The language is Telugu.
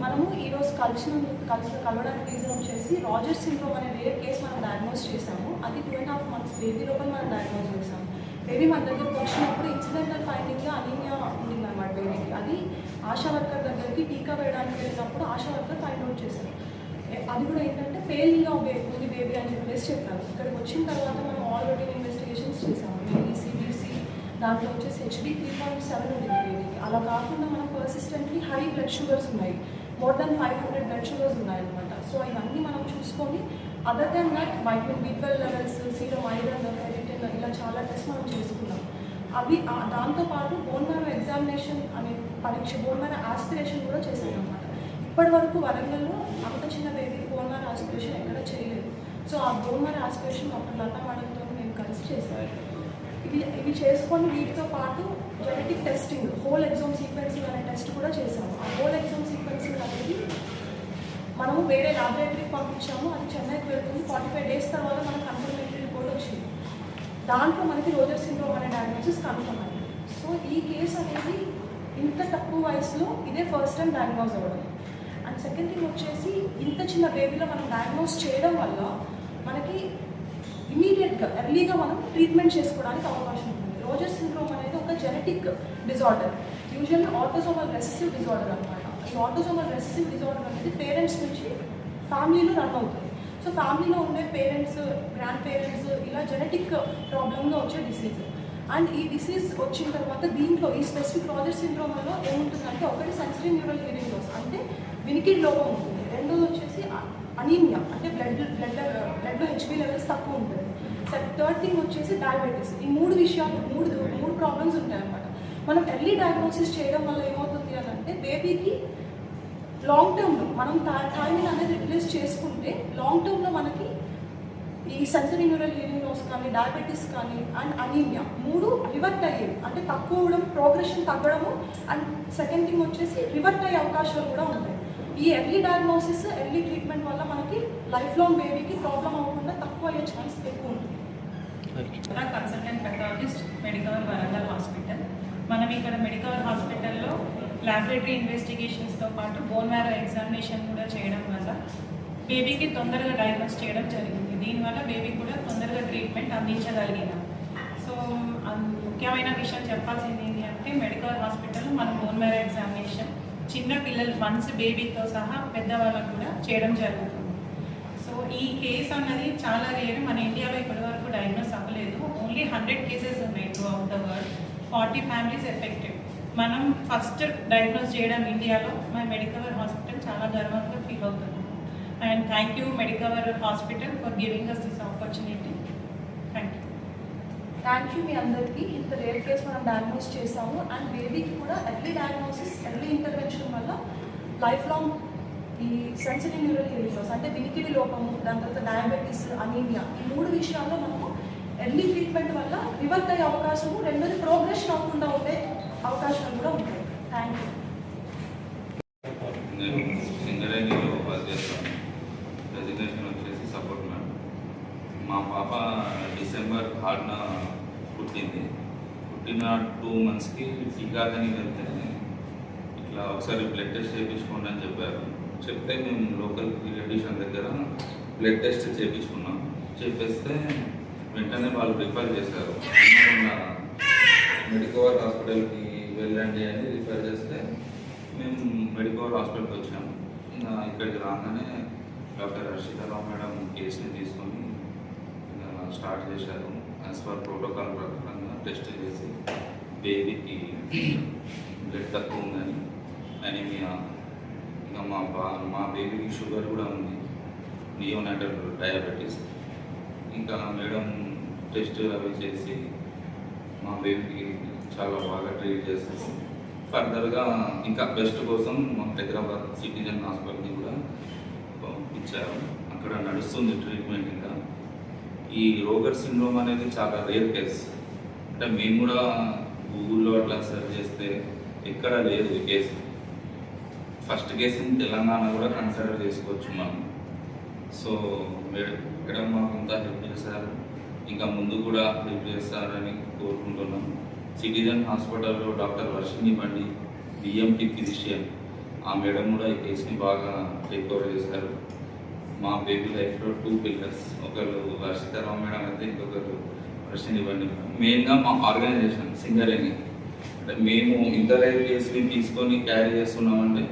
మనము ఈరోజు కలవడానికి రీజన్ వచ్చేసి రాజర్స్ సిండ్రోమ్ అనే రేర్ కేసు మనం డయాగ్నోస్ చేసాము. అది 2.5 months బేబీ లోపల మనం డయాగ్నోస్ చేసాము. బేబీ మన దగ్గరకు వచ్చినప్పుడు ఇన్సిడెంటల్ ఫైండింగ్గా అనీమియా ఉండిందన్నమాట బేబీకి. అది ఆశా వర్కర్ దగ్గరికి టీకా వేయడానికి వెళ్ళినప్పుడు ఆశా వర్కర్ ఫైండ్ అవుట్ చేశారు. అది కూడా ఏంటంటే పేల్గా ఉంది బేబీ అని చెప్పేసి చెప్పారు. ఇక్కడికి వచ్చిన తర్వాత మనం ఆల్రెడీ ఇన్వెస్టిగేషన్స్ చేసాము. సిబిసి దాంట్లో వచ్చేసి హెచ్బి 3.7 ఉంది బేబీకి. అలా కాకుండా మనం పర్సిస్టెంట్లీ హై బ్లడ్ షుగర్స్ ఉన్నాయి, మోర్ దెన్ 500 బ్లడ్ షుగర్స్ ఉన్నాయన్నమాట. సో ఇవన్నీ మనం చూసుకొని other than that vitamin B12 levels, serum iron, ferritin ఇలా చాలా టెస్ట్ మనం చేసుకున్నాం. అవి దాంతోపాటు బోన్ మ్యారో ఎగ్జామినేషన్ అనే పరీక్ష, బోన్ మ్యారో ఆస్పిరేషన్ కూడా చేశాను అనమాట. ఇప్పటి వరకు వరంగల్లో అంత చిన్న బేబీ బోన్ మ్యారో ఆస్పిరేషన్ ఎక్కడ చేయలేదు. సో ఆ bone marrow aspiration doctor Latha మేడంతో మేము కలిసి చేశారు. ఇవి చేసుకొని వీటితో పాటు genetic testing, whole exome sequencing అనే టెస్ట్ కూడా చేసాము. ఆ హోల్ ఎగ్జామ్ సీక్వెన్సింగ్ అనేది మనము వేరే ల్యాబొరేటరీకి పంపించాము. అది చెన్నైకి వెళ్తుంది. 45 days తర్వాత మనకు కన్ఫర్మేటరీ రిపోర్ట్ వచ్చింది. దాంట్లో మనకి రోజర్ సిండ్రోమ్ అనే డయాగ్నోసిస్ కన్ఫర్మ్ అయింది. సో ఈ కేసు అనేది ఇంత తక్కువ వయసులో ఇదే ఫస్ట్ టైం డయాగ్నోజ్ అవ్వడం. అండ్ సెకండ్ థింగ్ వచ్చేసి ఇంత చిన్న బేబీలో మనం డయాగ్నోస్ చేయడం వల్ల మనకి ఇమీడియట్గా ఎర్లీగా మనం ట్రీట్మెంట్ చేసుకోవడానికి అవకాశం ఉంటుంది. రోజర్ సిండ్రోమ్ అనేది ఒక genetic disorder, usually autosomal recessive disorder అనమాట. ఈ ఆటోసోమల్ రెసెసివ్ డిజార్డర్ అనేది పేరెంట్స్ నుంచి ఫ్యామిలీలో రన్ అవుతుంది. సో ఫ్యామిలీలో ఉండే పేరెంట్స్, గ్రాండ్ పేరెంట్స్ ఇలా జెనెటిక్ ప్రాబ్లంగా వచ్చే డిసీజ్. అండ్ ఈ డిసీజ్ వచ్చిన తర్వాత దీంట్లో ఈ స్పెసిఫిక్ రోజర్ సిండ్రోమ్లో ఏముంటుందంటే ఒకటి సెన్సరీ న్యూరల్ హియరింగ్ లాస్ అంటే వినికిడి లోపం ఉంటుంది. రెండోది వచ్చేసి అనీమియా అంటే బ్లడ్లో హెచ్బి లెవెల్స్ తక్కువ ఉంటుంది. థర్డ్ థింగ్ వచ్చేసి డయాబెటీస్. ఈ మూడు విషయాలు మూడు ప్రాబ్లమ్స్ ఉంటాయి అన్నమాట. మనం ఎర్లీ డయాగ్నోసిస్ చేయడం వల్ల ఏమవుతుంది అని అంటే బేబీకి లాంగ్ టర్మ్లో మనం థైమిన్ అనేది రిప్లేస్ చేసుకుంటే లాంగ్ టర్మ్లో మనకి ఈ సెన్సరీ న్యూరల్ హియరింగ్ లాస్ కానీ, డయాబెటీస్ కానీ అండ్ అనీమియా మూడు రివర్ట్ అయ్యేవి. అంటే తక్కువ అవడం, ప్రోగ్రెషన్ తగ్గడము, అండ్ సెకండ్ థింగ్ వచ్చేసి రివర్ట్ అయ్యే అవకాశాలు కూడా ఉంటాయి. ఈ ఎర్లీ డయాగ్నోసిస్, ఎర్లీ ట్రీట్మెంట్ వల్ల మనకి లైఫ్ లాంగ్ బేబీకి ప్రాబ్లం అవ్వకుండా తక్కువ అయ్యే ఛాన్స్ ఎక్కువ ఉంటుంది. Consultant pathologist, Medicover Warangal hospital. మనం ఇక్కడ మెడికవర్ హాస్పిటల్లో ల్యాబొరేటరీ ఇన్వెస్టిగేషన్స్తో పాటు బోన్ మ్యారో ఎగ్జామినేషన్ కూడా చేయడం వల్ల బేబీకి తొందరగా డయాగ్నోస్ చేయడం జరిగింది. దీనివల్ల బేబీకి కూడా తొందరగా ట్రీట్మెంట్ అందించగలిగినాం. సో ముఖ్యమైన విషయం చెప్పాల్సింది ఏంటి అంటే మెడికవర్ హాస్పిటల్లో మనం బోన్ మ్యారో ఎగ్జామినేషన్ చిన్న పిల్లలు వన్స్ బేబీతో సహా పెద్దవాళ్ళకు కూడా చేయడం జరుగుతుంది. సో ఈ కేసు అన్నది చాలా రేర్. మన ఇండియాలో ఇప్పటివరకు డయాగ్నోస్ అవ్వలేదు. ఓన్లీ 100 cases ఉన్నాయి through out the world. 40 families affected. మనం ఫస్ట్ డయాగ్నోస్ చేయడం ఇండియాలో మన మెడికవర్ హాస్పిటల్ చాలా గర్వంగా ఫీల్ అవుతుంది. And thank you Medicover hospital for giving us this opportunity. Thank you మీ అందరికీ. ఇంత రేర్ కేసు మనం డయాగ్నోస్ చేసాము. అండ్ బేబీకి కూడా ఎర్లీ డయాగ్నోసిస్, ఎర్లీ ఇంటర్వెన్షన్ వల్ల లైఫ్ లాంగ్ ఈ సెన్సిటీ న్యూరల్ హియరింగ్ లాస్ అంటే వినికిడి లోపము, దాని తర్వాత డయాబెటీస్, అనీమియా ఈ మూడు విషయాల్లో మనము ఎర్లీ ట్రీట్మెంట్ వల్ల రివర్ట్ అయ్యే అవకాశము, రెండోది ప్రోగ్రెషన్ అవ్వకుండా ఉండే అవకాశాలు కూడా ఉంటాయి. Thank you. నేను సింగరేణిలో వర్క్ చేస్తాను. డెసిగ్నేషన్ వచ్చేసి సపోర్ట్ మ్యాన్. మా పాప December 3rd పుట్టింది. పుట్టిన 2 monthsకి టీకాదని వెళ్తే ఇట్లా ఒకసారి బ్లడ్ టెస్ట్ చేయించుకోండి అని చెప్పారు. చెప్తే మేము లోకల్ పీడియాట్రిషియన్ దగ్గర బ్లడ్ టెస్ట్ చేయించుకున్నాం. చెప్పేస్తే వెంటనే వాళ్ళు రిఫర్ చేశారు. మెడికవర్ హాస్పిటల్కి వెళ్ళండి అని రిఫర్ చేస్తే మేము మెడికవర్ హాస్పిటల్కి వచ్చాము. ఇంకా ఇక్కడికి రాగానే డాక్టర్ హర్షితారావు మేడం కేసుని తీసుకొని స్టార్ట్ చేశారు. యాజ్ పర్ ప్రోటోకాల్ ప్రకారంగా టెస్ట్ చేసి బేబీకి బ్లడ్ తక్కువ ఉందని, అనీమియా, ఇంకా మా బేబీకి షుగర్ కూడా ఉంది, నియోనాటల్ డయాబెటీస్. ఇంకా మేడం టెస్ట్ అవి చేసి మా బేబీకి చాలా బాగా ట్రీట్ చేస్తారు. ఫర్దర్గా ఇంకా బెస్ట్ కోసం మా హైదరాబాద్ సిటిజన్ హాస్పిటల్కి కూడా ఇచ్చారు. అక్కడ నడుస్తుంది ట్రీట్మెంట్. ఇంకా ఈ రోగర్ సిండ్రోమ్ అనేది చాలా రేర్ కేస్. అంటే మేము కూడా గూగుల్లో అట్లా సెర్చ్ చేస్తే ఎక్కడ లేదు ఈ కేసు. ఫస్ట్ కేసుని తెలంగాణ కూడా కన్సిడర్ చేసుకోవచ్చు మనం. సో మేడం మాకు ఇంత హెల్ప్ చేశారు, ఇంకా ముందు కూడా హెల్ప్ చేస్తారని కోరుకుంటున్నాం. సిటిజన్ హాస్పిటల్లో డాక్టర్ వర్షిని బండి, BMT ఫిజిషియన్, ఆ మేడం కూడా ఈ కేసుని బాగా టేక్ ఓవర్ చేశారు. మా బేబీ లైఫ్లో 2 పిల్లర్స్, ఒకరు వర్షితారావు మేడం అయితే ఇంకొకరు ప్రశ్న ఇవ్వండి. మెయిన్గా మా ఆర్గనైజేషన్ సింగరేణి, అంటే మేము ఇంటర్ కేసుని తీసుకొని క్యారీ చేస్తున్నామంటే